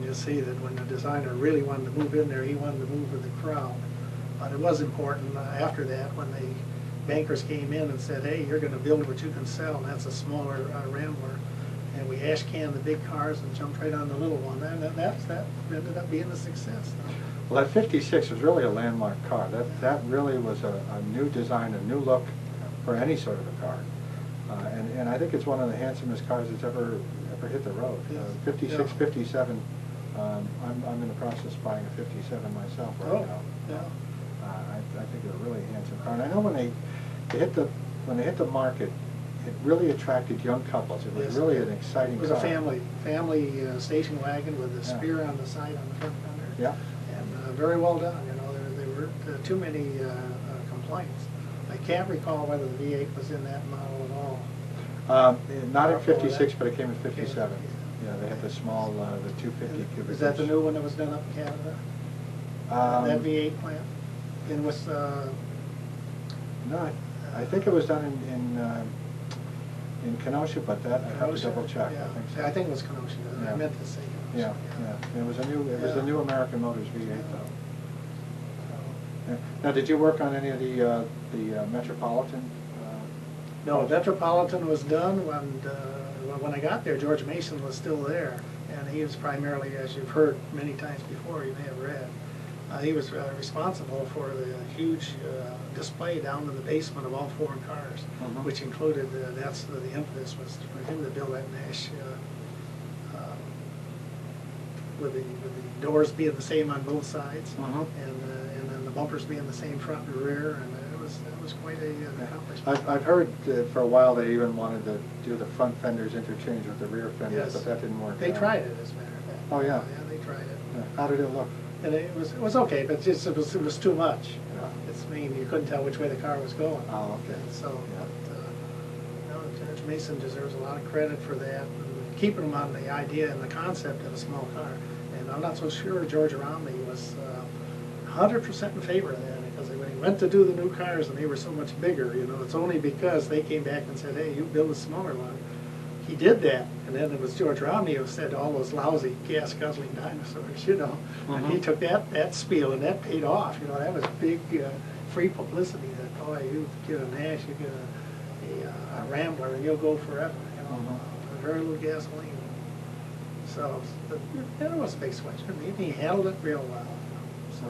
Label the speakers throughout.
Speaker 1: you see that when the designer really wanted to move in there, he wanted to move with the crowd. But it was important after that when the bankers came in and said, hey, you're going to build what you can sell, and that's a smaller Rambler. And we ash canned the big cars and jumped right on the little one, and that ended up being a success.
Speaker 2: Well, that 56 was really a landmark car. That really was a new design, a new look for any sort of a car. And I think it's one of the handsomest cars that's ever hit the road.
Speaker 1: Yes.
Speaker 2: 56,
Speaker 1: Yeah.
Speaker 2: 57. I'm in the process of buying a 57 myself right now.
Speaker 1: Yeah.
Speaker 2: I think it's a really handsome car. And I know when they hit the market, it really attracted young couples. It was
Speaker 1: Yes.
Speaker 2: really an exciting car.
Speaker 1: It was a family station wagon with a spear on the side on the front fender.
Speaker 2: Yeah.
Speaker 1: And very well done. You know, there weren't too many complaints. I can't recall whether the V8 was in that model at all.
Speaker 2: Not in 56, but it came in 57. Yeah, they had the small, the 250 cubic.
Speaker 1: Is that the new one that was done up in Canada? That V8 plant?
Speaker 2: No, I think it was done in Kenosha, but that I have to double check.
Speaker 1: Yeah.
Speaker 2: I think so.
Speaker 1: I think it was Kenosha.
Speaker 2: Yeah.
Speaker 1: I meant to say Kenosha.
Speaker 2: Yeah. It was a new American Motors V8
Speaker 1: Yeah.
Speaker 2: though. Yeah. Now, did you work on any of the Metropolitan?
Speaker 1: No, Metropolitan was done when I got there. George Mason was still there, and he was primarily, as you've heard many times before, you may have read, he was responsible for the huge display down in the basement of all foreign cars, which included, that's the impetus was for him to build that Nash with the doors being the same on both sides, and then the bumpers being the same front and rear, and it was quite an accomplishment.
Speaker 2: I've heard for a while they even wanted to do the front fenders interchange with the rear fenders,
Speaker 1: Yes.
Speaker 2: but that didn't work
Speaker 1: They
Speaker 2: out.
Speaker 1: tried it, as a matter of fact.
Speaker 2: Oh, yeah?
Speaker 1: Yeah, they tried it.
Speaker 2: Yeah. How did it look?
Speaker 1: And it was okay, but just it was too much.
Speaker 2: Yeah.
Speaker 1: It's you couldn't tell which way the car was going.
Speaker 2: Oh, okay.
Speaker 1: And so,
Speaker 2: Yeah.
Speaker 1: no, Judge Mason deserves a lot of credit for that, and keeping him on the idea and the concept of a small car. And I'm not so sure George Romney was 100% in favor of that, because when he went to do the new cars and they were so much bigger, you know, it's only because they came back and said, hey, you build a smaller one. He did that, and then it was George Romney who said all those lousy gas-guzzling dinosaurs, you know. And he took that spiel, and that paid off. You know, that was big free publicity. That boy, you get a Nash, you get a Rambler, and you'll go forever. You know, very little gasoline. So, but it was a big switch. He handled it real well. So,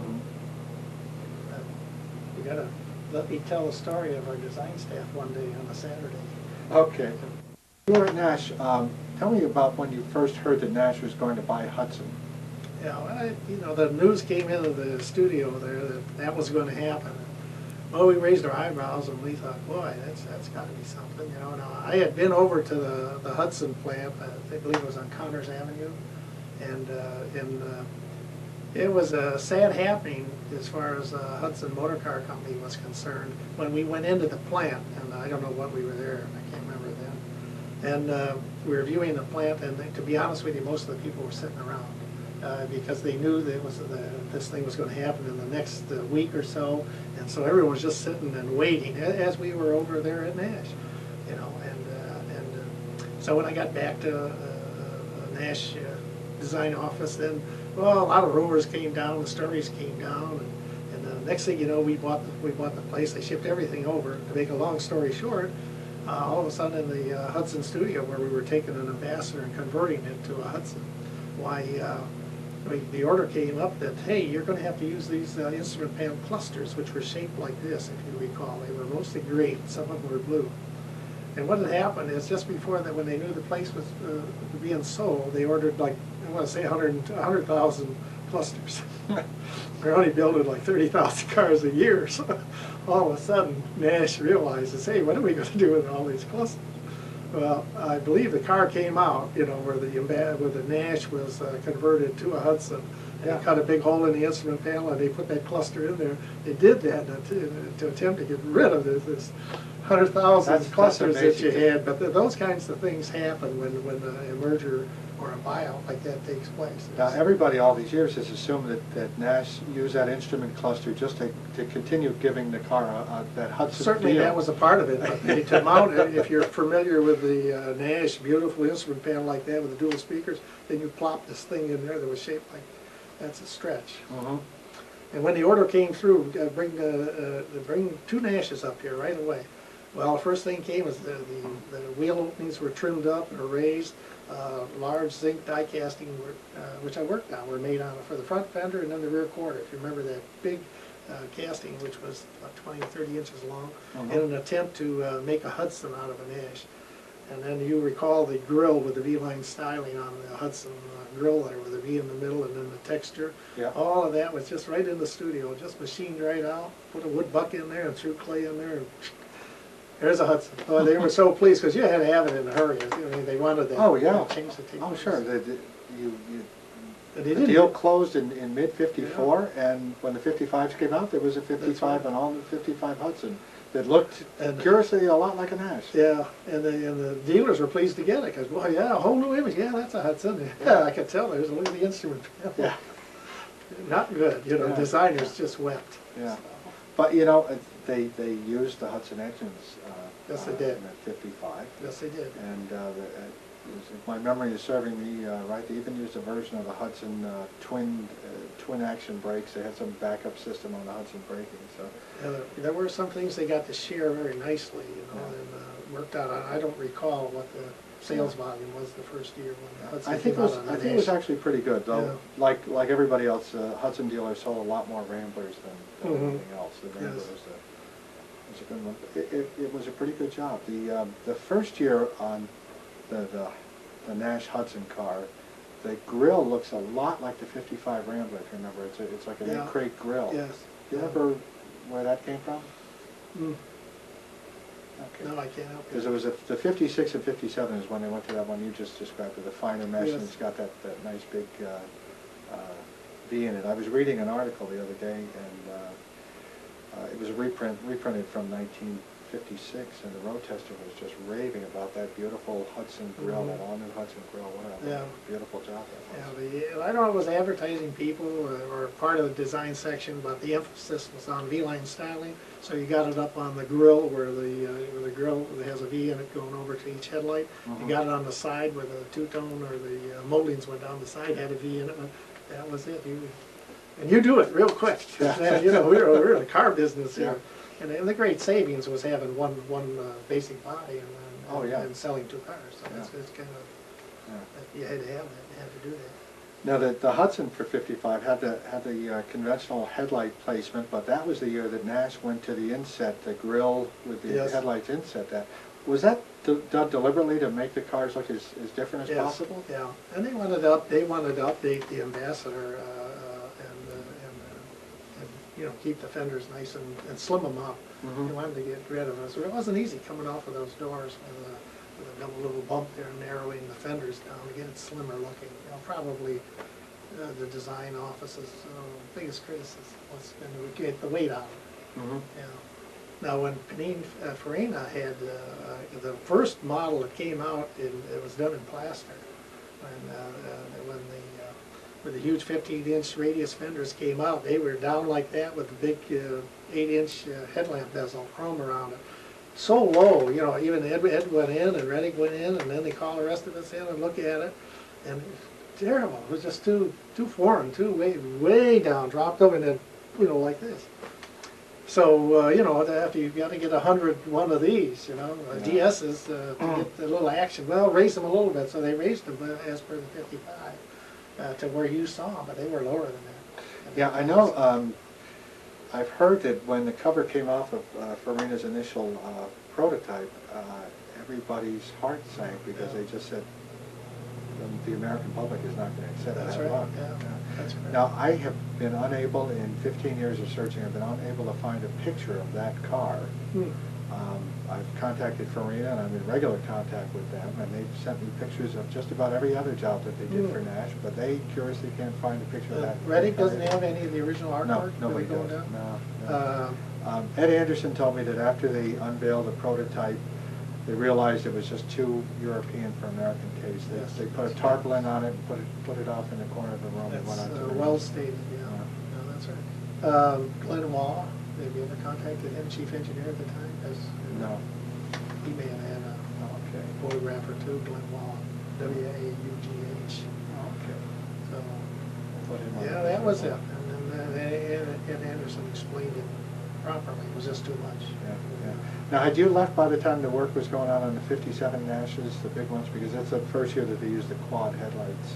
Speaker 1: you gotta let me tell the story of our design staff one day on a Saturday.
Speaker 2: Okay. You were at Nash. Tell me about when you first heard that Nash was going to buy Hudson.
Speaker 1: Yeah, well, the news came into the studio there that was going to happen. Well, we raised our eyebrows and we thought, boy, that's got to be something. You know, now I had been over to the Hudson plant. I believe it was on Connors Avenue, and it was a sad happening as far as Hudson Motor Car Company was concerned when we went into the plant. And I don't know what we were there. I can't remember then. And we were viewing the plant, and to be honest with you, most of the people were sitting around because they knew that this thing was going to happen in the next week or so, and so everyone was just sitting and waiting, as we were over there at Nash, you know. And so when I got back to the Nash design office, then well, a lot of rumors came down, the stories came down, and the next thing you know, we bought the place. They shipped everything over. To make a long story short, all of a sudden in the Hudson studio where we were taking an Ambassador and converting it to a Hudson, the order came up that, hey, you're going to have to use these instrument panel clusters, which were shaped like this, if you recall. They were mostly green, some of them were blue. And what had happened is just before that, when they knew the place was being sold, they ordered like, I want to say 100,000 clusters. They're only building like 30,000 cars a year, so all of a sudden Nash realizes, hey, what are we going to do with all these clusters? Well, I believe the car came out, you know, where the Nash was converted to a Hudson. And they cut a big hole in the instrument panel, and they put that cluster in there. They did that to attempt to get rid of this 100,000 clusters that you
Speaker 2: amazing.
Speaker 1: had, but those kinds of things happen when a merger or a buyout like that takes place.
Speaker 2: Now, everybody all these years has assumed that Nash used that instrument cluster just to continue giving the car that Hudson
Speaker 1: Certainly
Speaker 2: feel.
Speaker 1: that was a part of it, but to mount it, if you're familiar with the Nash beautiful instrument panel like that with the dual speakers, then you plop this thing in there that was shaped like, that's a stretch.
Speaker 2: Mhm.
Speaker 1: And when the order came through, bring two Nashes up here right away. Well, the first thing came was the wheel openings were trimmed up and raised. Large zinc die casting, which I worked on, were made on for the front fender and then the rear quarter. If you remember that big casting, which was about 20 or 30 inches long, in an attempt to make a Hudson out of a Nash. And then you recall the grill with the V-line styling on the Hudson grill there with the V in the middle and then the texture.
Speaker 2: Yeah.
Speaker 1: All of that was just right in the studio, just machined right out, put a wood buck in there and threw clay in there, and there's a Hudson. Oh, they were so pleased because you had to have it in a hurry. I mean, they wanted that.
Speaker 2: Oh, yeah.
Speaker 1: Change the tape.
Speaker 2: Oh, sure.
Speaker 1: But
Speaker 2: The deal closed in mid-54, and when the 55s came out, there was a 55 and all the 55 Hudson that looked curiously a lot like a Nash.
Speaker 1: Yeah, and the dealers were pleased to get it because, well, yeah, a whole new image. Yeah, that's a Hudson. Yeah, I could tell. There's a look at the instrument panel.
Speaker 2: Yeah.
Speaker 1: Not good. You know,
Speaker 2: Yeah.
Speaker 1: designers just wept.
Speaker 2: Yeah.
Speaker 1: So,
Speaker 2: But, you know, they used the Hudson engines
Speaker 1: Yes, they did.
Speaker 2: in that 55.
Speaker 1: yes, they did.
Speaker 2: And if my memory is serving me right, they even used a version of the Hudson twin action brakes. They had some backup system on the Hudson braking. So
Speaker 1: Yeah, there were some things they got to share very nicely, you know, and worked out. I don't recall what the sales volume was the first year when the Hudson
Speaker 2: I think
Speaker 1: came out on the
Speaker 2: I think it was
Speaker 1: Nash.
Speaker 2: actually pretty good, though.
Speaker 1: Yeah.
Speaker 2: Like everybody else, Hudson dealers sold a lot more Ramblers than
Speaker 1: Mhm.
Speaker 2: anything else. The Rambler
Speaker 1: Yes.
Speaker 2: was a good one. It was a pretty good job. The first year on the Nash Hudson car, the grill looks a lot like the 55 Rambler. If you remember, it's like an
Speaker 1: Yeah.
Speaker 2: eight-crate grill.
Speaker 1: Yes.
Speaker 2: Do you remember where that came from?
Speaker 1: Mm.
Speaker 2: Okay.
Speaker 1: No, I can't help
Speaker 2: Because
Speaker 1: you.
Speaker 2: it was the 56 and 57 is when they went to that one you just described, with the finer mesh, and
Speaker 1: Yes.
Speaker 2: it's got that nice big V in it. I was reading an article the other day, and it was reprinted from 1956, and the road tester was just raving about that beautiful Hudson grill, that all-new Hudson grill. What a
Speaker 1: Yeah.
Speaker 2: beautiful job that was.
Speaker 1: Yeah, I don't know if it was advertising people or part of the design section, but the emphasis was on V-line styling. So you got it up on the grill where the grill has a V in it going over to each headlight. You got it on the side where the two-tone or the moldings went down the side, had a V in it. But that was it. And you do it real quick.
Speaker 2: Yeah.
Speaker 1: Man, you know, we're in the car business here.
Speaker 2: Yeah.
Speaker 1: And the great savings was having one basic body
Speaker 2: Oh, yeah.
Speaker 1: and selling two cars. So
Speaker 2: Yeah.
Speaker 1: it's kind of,
Speaker 2: Yeah.
Speaker 1: you had to have that, you had to do that.
Speaker 2: Now, the Hudson for 55 had the conventional headlight placement, but that was the year that Nash went to the inset, the grill with the
Speaker 1: Yes.
Speaker 2: headlights inset. Was that done deliberately to make the cars look as different as
Speaker 1: Yes,
Speaker 2: possible?
Speaker 1: yeah, and they wanted to update the Ambassador and you know, keep the fenders nice and slim them up.
Speaker 2: Mhm.
Speaker 1: They wanted to get rid of it, so it wasn't easy coming off of those doors with a double little bump there, narrowing the fenders down to get it slimmer looking. You know, probably the design office's biggest criticism was to get the weight out of it.
Speaker 2: Mhm.
Speaker 1: Yeah. Now, when Farina had the first model that came out, it was done in plaster. When the huge 15-inch radius fenders came out, they were down like that with the big 8-inch headlamp bezel, chrome around it. So low, you know, even Ed went in and Reddick went in, and then they called the rest of us in and look at it, and terrible. It was just too foreign, way down, dropped them, and then, you know, like this. So, you know, after you've got to get 101 of these, you know, DS's to get the little action. Well, raise them a little bit, so they raised them as per the 55 to where you saw them, but they were lower than that.
Speaker 2: Yeah, I know. I've heard that when the cover came off of Farina's initial prototype, everybody's heart sank because they just said the American public is not going to accept
Speaker 1: That's
Speaker 2: that
Speaker 1: right.
Speaker 2: look.
Speaker 1: Yeah, that's right.
Speaker 2: Now, I have been unable, in 15 years of searching, I've been unable to find a picture of that car.
Speaker 1: Hmm.
Speaker 2: I've contacted Farina, and I'm in regular contact with them, and they've sent me pictures of just about every other job that they did for Nash, but they curiously can't find a picture of that.
Speaker 1: Reddick doesn't have any of the original artwork?
Speaker 2: No, nobody
Speaker 1: going
Speaker 2: does.
Speaker 1: down?
Speaker 2: No. Ed Anderson told me that after they unveiled the prototype, they realized it was just too European for American taste. They put a tarpaulin on it and put it off in the corner of the room. And went on
Speaker 1: That's
Speaker 2: to the
Speaker 1: well stated, yeah. No, that's right. Glenn Waugh, have you ever contacted him, chief engineer at the time?
Speaker 2: No.
Speaker 1: He may have had a photograph or two, Glenn Waugh, W-A-U-G-H.
Speaker 2: Okay.
Speaker 1: So,
Speaker 2: Put him on
Speaker 1: yeah,
Speaker 2: the
Speaker 1: that was it.
Speaker 2: photo.
Speaker 1: And then Ed Anderson explained it properly. It was just too much.
Speaker 2: Yeah. Now, had you left by the time the work was going on the 57 Nashes, the big ones? Because that's the first year that they used the quad headlights.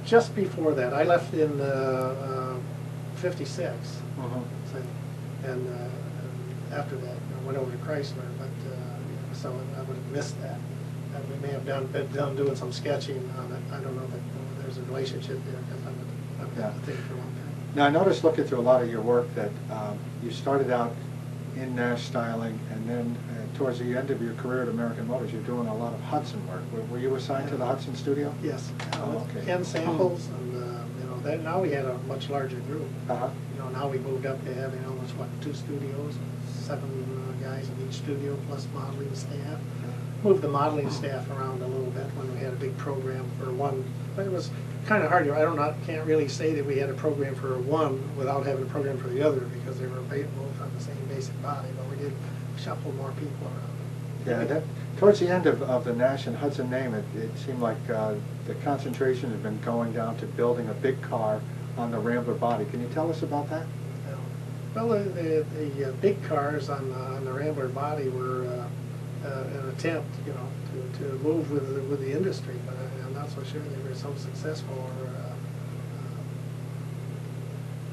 Speaker 1: Just before that. I left in 56. And after that, I went over to Chrysler, but so I would have missed that. We may have been doing some sketching on it. I don't know if there's a relationship there, because I've got to think for a long time.
Speaker 2: Now, I noticed looking through a lot of your work that you started out in Nash styling, and then towards the end of your career at American Motors, you're doing a lot of Hudson work. Were you assigned to the Hudson studio?
Speaker 1: Yes.
Speaker 2: Oh, okay.
Speaker 1: 10 samples, and now we had a much larger group.
Speaker 2: Uh-huh.
Speaker 1: Now we moved up to having almost 2 studios, 7 guys in each studio plus modeling staff. Moved the modeling staff around a little bit when we had a big program for one, but it was kind of hard. Can't really say that we had a program for one without having a program for the other, because they were both on the same basic body, but we did shuffle more people around.
Speaker 2: Yeah, towards the end of the Nash and Hudson name, it seemed like the concentration had been going down to building a big car on the Rambler body. Can you tell us about that?
Speaker 1: Well, the big cars on the Rambler body were an attempt, to move with the industry, but I'm not so sure they were so successful or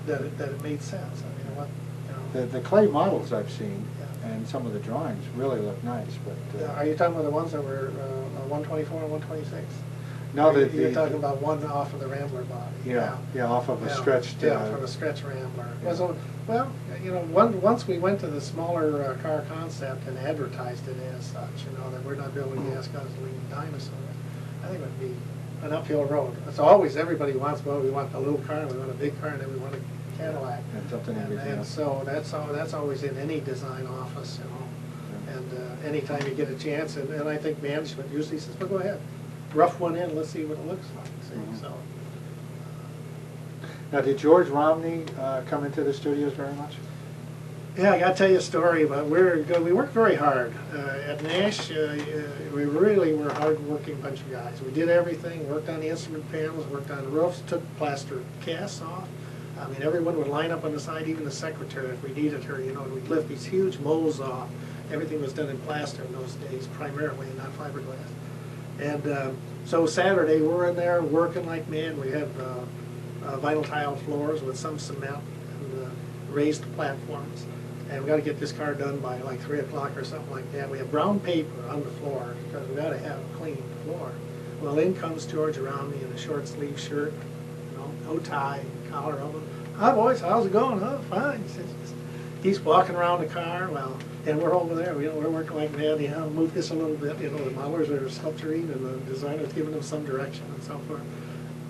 Speaker 1: that it made sense. I mean,
Speaker 2: The clay models I've seen and some of the drawings really look nice, but
Speaker 1: are you talking about the ones that were 124 and 126?
Speaker 2: no,
Speaker 1: you're talking about one off of the Rambler body.
Speaker 2: Yeah, off of a stretched.
Speaker 1: From a stretch Rambler.
Speaker 2: Yeah.
Speaker 1: So, well, once we went to the smaller car concept and advertised it as such, that we're not building gas guzzling dinosaurs, I think it would be an uphill road. It's always everybody wants. Well, we want a little car, and we want a big car, and then we want a Cadillac.
Speaker 2: And something in between.
Speaker 1: And so that's always in any design office,
Speaker 2: Yeah.
Speaker 1: And anytime you get a chance, and I think management usually says, well, go ahead, rough one in, let's see what it looks like. See, so.
Speaker 2: Now, did George Romney come into the studios very much?
Speaker 1: Yeah, I got to tell you a story, but we worked very hard. At Nash, we really were a hard-working bunch of guys. We did everything, worked on the instrument panels, worked on the roofs, took plaster casts off. I mean, everyone would line up on the side, even the secretary, if we needed her, we'd lift these huge molds off. Everything was done in plaster in those days, primarily, not fiberglass. And so Saturday, we're in there working like mad. We had vinyl tile floors with some cement and raised platforms. And we got to get this car done by like 3 o'clock or something like that. We have brown paper on the floor because we got to have a clean floor. Well, in comes George around me in a short sleeve shirt, no tie, collar on. Hi boys, how's it going? Oh, fine. He's walking around the car. Well, and we're over there. We're working like mad. Move this a little bit. The modelers are sculpturing and the designer's giving them some direction and so forth.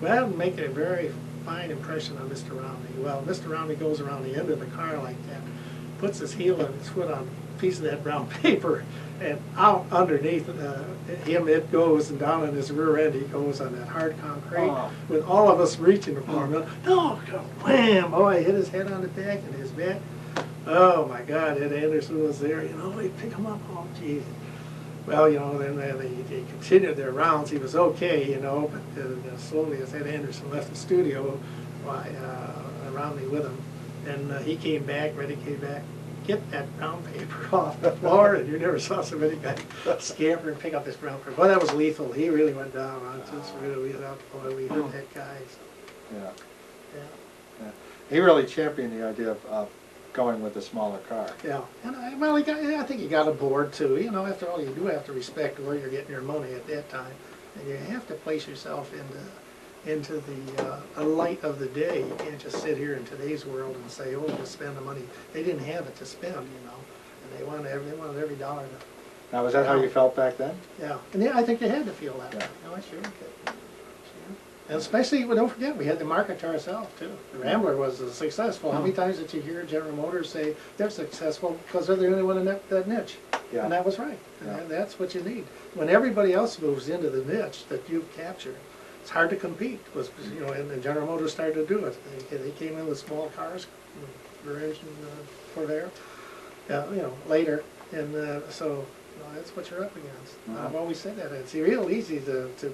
Speaker 1: Well, making a very fine impression on Mr. Romney. Well, Mr. Romney goes around the end of the car like that, puts his heel and his foot on a piece of that brown paper, and out underneath him it goes, and down on his rear end he goes on that hard concrete, with all of us reaching for him. No, wham! Boy, hit his head on the deck and his back. Oh my God, Ed Anderson was there. They pick him up. Oh, geez. Well, then they continued their rounds. He was okay, but slowly as Ed Anderson left the studio, Romney with him, and he came back, Reddy came back, get that brown paper off the floor, and you never saw so many guys scamper and pick up this brown paper. Well, that was lethal. He really went down on us. We hurt that guy. So.
Speaker 2: Yeah. He really championed the idea of going with a smaller car.
Speaker 1: Yeah, and I think he got aboard too. After all, you do have to respect where you're getting your money at that time, and you have to place yourself into into the a light of the day. You can't just sit here in today's world and say, oh, just spend the money. They didn't have it to spend, you know, and they wanted every dollar to.
Speaker 2: Now, was that how you felt back then?
Speaker 1: Yeah, and yeah, I think you had to feel that way.
Speaker 2: Yeah.
Speaker 1: No, I sure did. Sure. And especially, well, don't forget, we had to market to ourselves too. The Rambler was successful. How many times did you hear General Motors say they're successful because they're the only one in that niche?
Speaker 2: Yeah.
Speaker 1: And that was right.
Speaker 2: Yeah.
Speaker 1: And that's what you need. When everybody else moves into the niche that you've captured, it's hard to compete. Was, you know, and General Motors started to do it. They came in with small cars, rear engine Corvair, you know, later, and so. That's what you're up against. I've always said that. It's real easy to